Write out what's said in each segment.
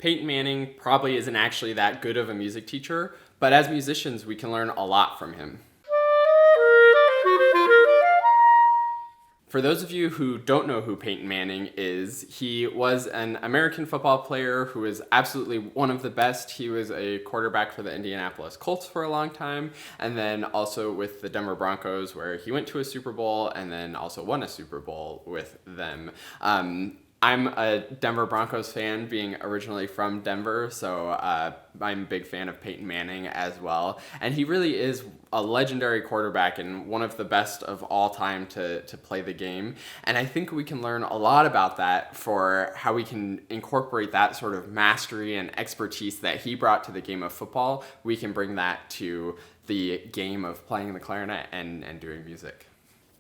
Peyton Manning probably isn't actually that good of a music teacher, but as musicians, we can learn a lot from him. For those of you who don't know who Peyton Manning is, he was an American football player who is absolutely one of the best. He was a quarterback for the Indianapolis Colts for a long time, and then also with the Denver Broncos, where he went to a Super Bowl and then also won a Super Bowl with them. I'm a Denver Broncos fan, being originally from Denver, so I'm a big fan of Peyton Manning as well. And he really is a legendary quarterback and one of the best of all time to play the game. And I think we can learn a lot about that for how we can incorporate that sort of mastery and expertise that he brought to the game of football. We can bring that to the game of playing the clarinet and doing music.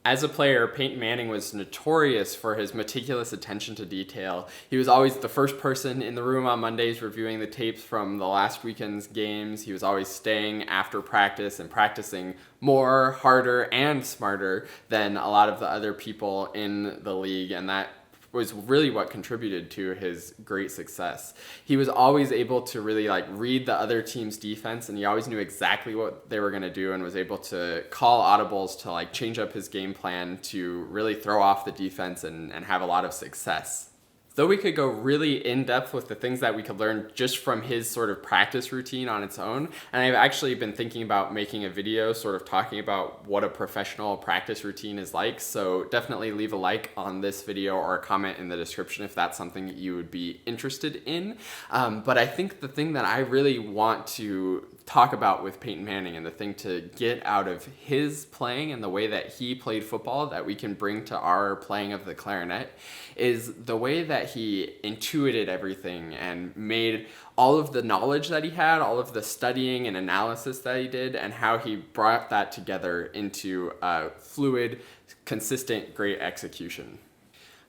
As a player, Peyton Manning was notorious for his meticulous attention to detail. He was always the first person in the room on Mondays reviewing the tapes from the last weekend's games. He was always staying after practice and practicing more, harder, and smarter than a lot of the other people in the league, and that was really what contributed to his great success. He was always able to really read the other team's defense, and he always knew exactly what they were going to do and was able to call audibles to change up his game plan to really throw off the defense and have a lot of success. Though we could go really in-depth with the things that we could learn just from his sort of practice routine on its own, and I've actually been thinking about making a video sort of talking about what a professional practice routine is like, so definitely leave a like on this video or a comment in the description if that's something you would be interested in. But I think the thing that I really want to talk about with Peyton Manning and the thing to get out of his playing and the way that he played football that we can bring to our playing of the clarinet is the way that he intuited everything and made all of the knowledge that he had, all of the studying and analysis that he did, and how he brought that together into a fluid, consistent, great execution.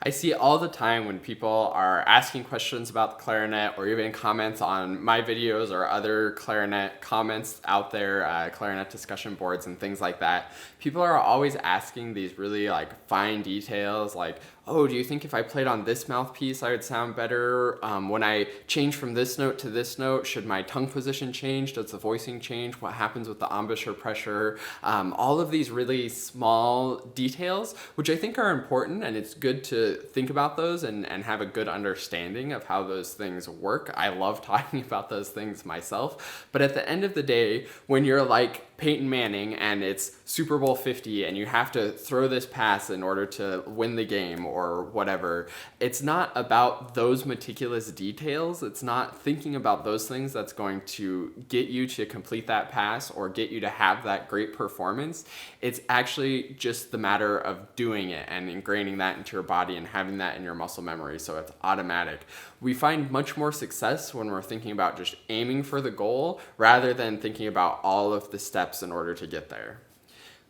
I see all the time when people are asking questions about the clarinet or even comments on my videos or other clarinet comments out there, clarinet discussion boards and things like that. People are always asking these really fine details like, oh, do you think if I played on this mouthpiece I would sound better? When I change from this note to this note, should my tongue position change? Does the voicing change? What happens with the embouchure pressure? All of these really small details, which I think are important, and it's good to think about those and have a good understanding of how those things work. I love talking about those things myself, but at the end of the day, when you're like Peyton Manning and it's Super Bowl 50 and you have to throw this pass in order to win the game or whatever, it's not about those meticulous details. It's not thinking about those things that's going to get you to complete that pass or get you to have that great performance. It's actually just the matter of doing it and ingraining that into your body and having that in your muscle memory so it's automatic. We find much more success when we're thinking about just aiming for the goal rather than thinking about all of the steps in order to get there.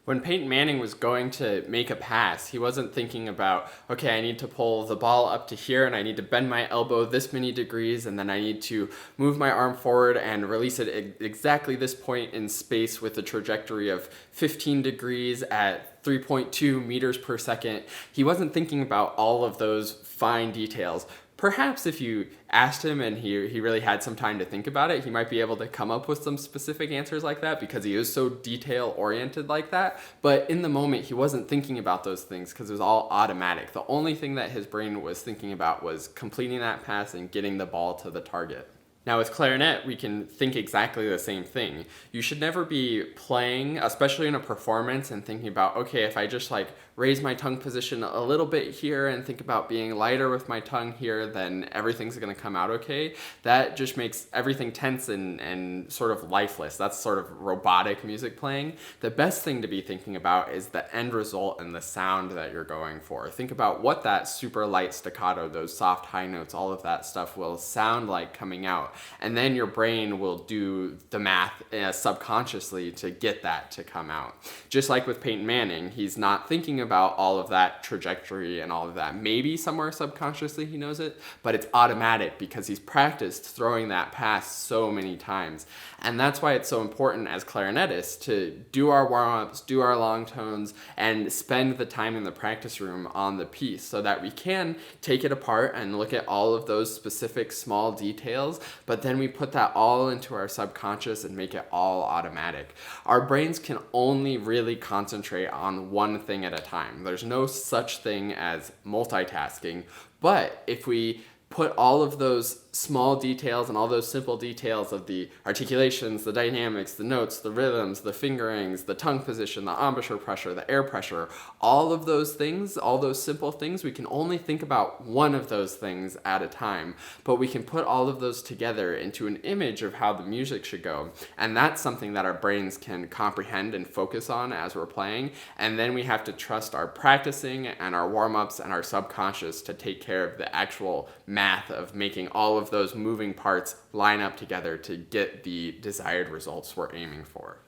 When Peyton Manning was going to make a pass, he wasn't thinking about, okay, I need to pull the ball up to here and I need to bend my elbow this many degrees and then I need to move my arm forward and release it exactly this point in space with a trajectory of 15 degrees at 3.2 meters per second. He wasn't thinking about all of those fine details. Perhaps if you asked him and he really had some time to think about it, he might be able to come up with some specific answers like that because he is so detail-oriented like that. But in the moment, he wasn't thinking about those things because it was all automatic. The only thing that his brain was thinking about was completing that pass and getting the ball to the target. Now with clarinet, we can think exactly the same thing. You should never be playing, especially in a performance, and thinking about, okay, if I just raise my tongue position a little bit here and think about being lighter with my tongue here, then everything's gonna come out okay. That just makes everything tense and sort of lifeless. That's sort of robotic music playing. The best thing to be thinking about is the end result and the sound that you're going for. Think about what that super light staccato, those soft high notes, all of that stuff will sound like coming out. out. And then your brain will do the math subconsciously to get that to come out. Just like with Peyton Manning, he's not thinking about all of that trajectory and all of that. Maybe somewhere subconsciously he knows it, but it's automatic because he's practiced throwing that pass so many times. And that's why it's so important as clarinetists to do our warm-ups, do our long tones, and spend the time in the practice room on the piece so that we can take it apart and look at all of those specific small details, but then we put that all into our subconscious and make it all automatic. Our brains can only really concentrate on one thing at a time. There's no such thing as multitasking, but if we put all of those small details and all those simple details of the articulations, the dynamics, the notes, the rhythms, the fingerings, the tongue position, the embouchure pressure, the air pressure, all of those things, all those simple things, we can only think about one of those things at a time, but we can put all of those together into an image of how the music should go. And that's something that our brains can comprehend and focus on as we're playing. And then we have to trust our practicing and our warm-ups and our subconscious to take care of the actual math of making all of those moving parts line up together to get the desired results we're aiming for.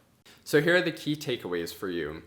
So here are the key takeaways for you.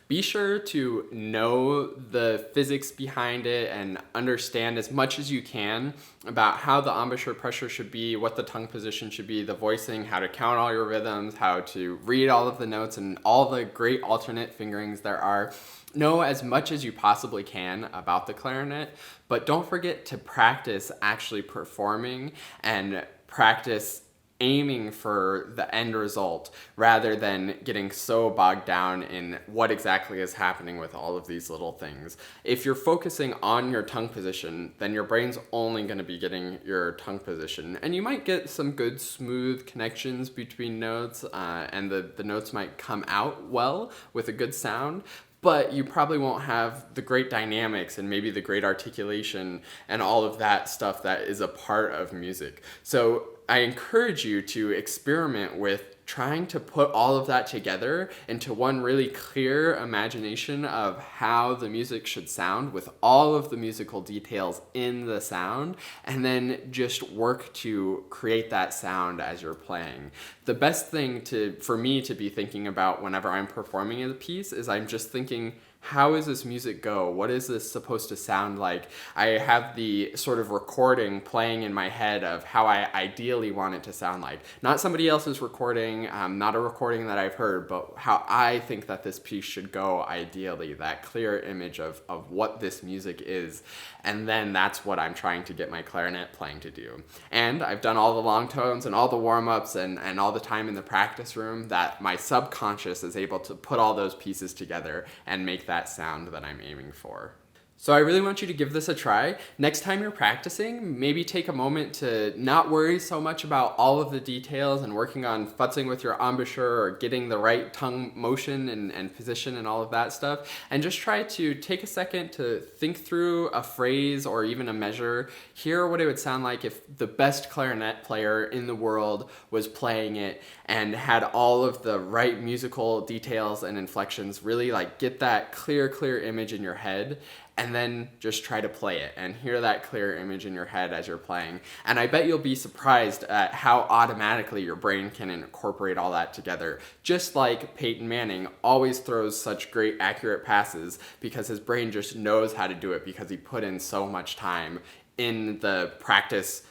Be sure to know the physics behind it and understand as much as you can about how the embouchure pressure should be, what the tongue position should be, the voicing, how to count all your rhythms, how to read all of the notes and all the great alternate fingerings there are. Know as much as you possibly can about the clarinet, but don't forget to practice actually performing and practice aiming for the end result rather than getting so bogged down in what exactly is happening with all of these little things. If you're focusing on your tongue position, then your brain's only going to be getting your tongue position. And you might get some good smooth connections between notes and the notes might come out well with a good sound. But you probably won't have the great dynamics and maybe the great articulation and all of that stuff that is a part of music. So I encourage you to experiment with trying to put all of that together into one really clear imagination of how the music should sound with all of the musical details in the sound, and then just work to create that sound as you're playing. The best thing for me to be thinking about whenever I'm performing a piece is I'm just thinking, how is this music go? What is this supposed to sound like? I have the sort of recording playing in my head of how I ideally want it to sound like. Not somebody else's recording, not a recording that I've heard, but how I think that this piece should go ideally, that clear image of what this music is. And then that's what I'm trying to get my clarinet playing to do. And I've done all the long tones and all the warm-ups and all the time in the practice room that my subconscious is able to put all those pieces together and make that sound that I'm aiming for. So I really want you to give this a try. Next time you're practicing, maybe take a moment to not worry so much about all of the details and working on futzing with your embouchure or getting the right tongue motion and position and all of that stuff, and just try to take a second to think through a phrase or even a measure. Hear what it would sound like if the best clarinet player in the world was playing it and had all of the right musical details and inflections. Really like get that clear image in your head, and then just try to play it and hear that clear image in your head as you're playing. And I bet you'll be surprised at how automatically your brain can incorporate all that together. Just like Peyton Manning always throws such great accurate passes because his brain just knows how to do it because he put in so much time in the practice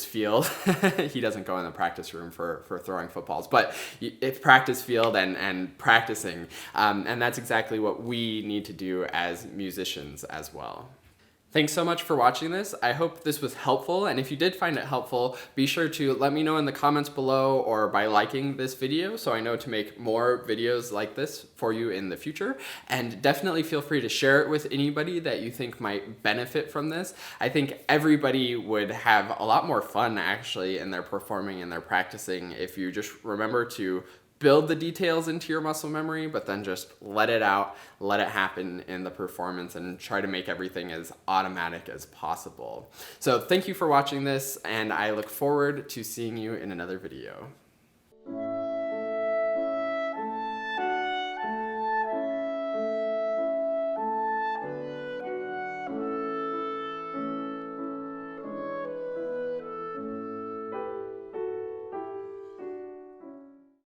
field. He doesn't go in the practice room for throwing footballs, but it's practice field and practicing. And that's exactly what we need to do as musicians as well. Thanks so much for watching this. I hope this was helpful, and if you did find it helpful, be sure to let me know in the comments below or by liking this video so I know to make more videos like this for you in the future. And definitely feel free to share it with anybody that you think might benefit from this. I think everybody would have a lot more fun actually in their performing and their practicing if you just remember to build the details into your muscle memory, but then just let it out, let it happen in the performance, and try to make everything as automatic as possible. So thank you for watching this, and I look forward to seeing you in another video.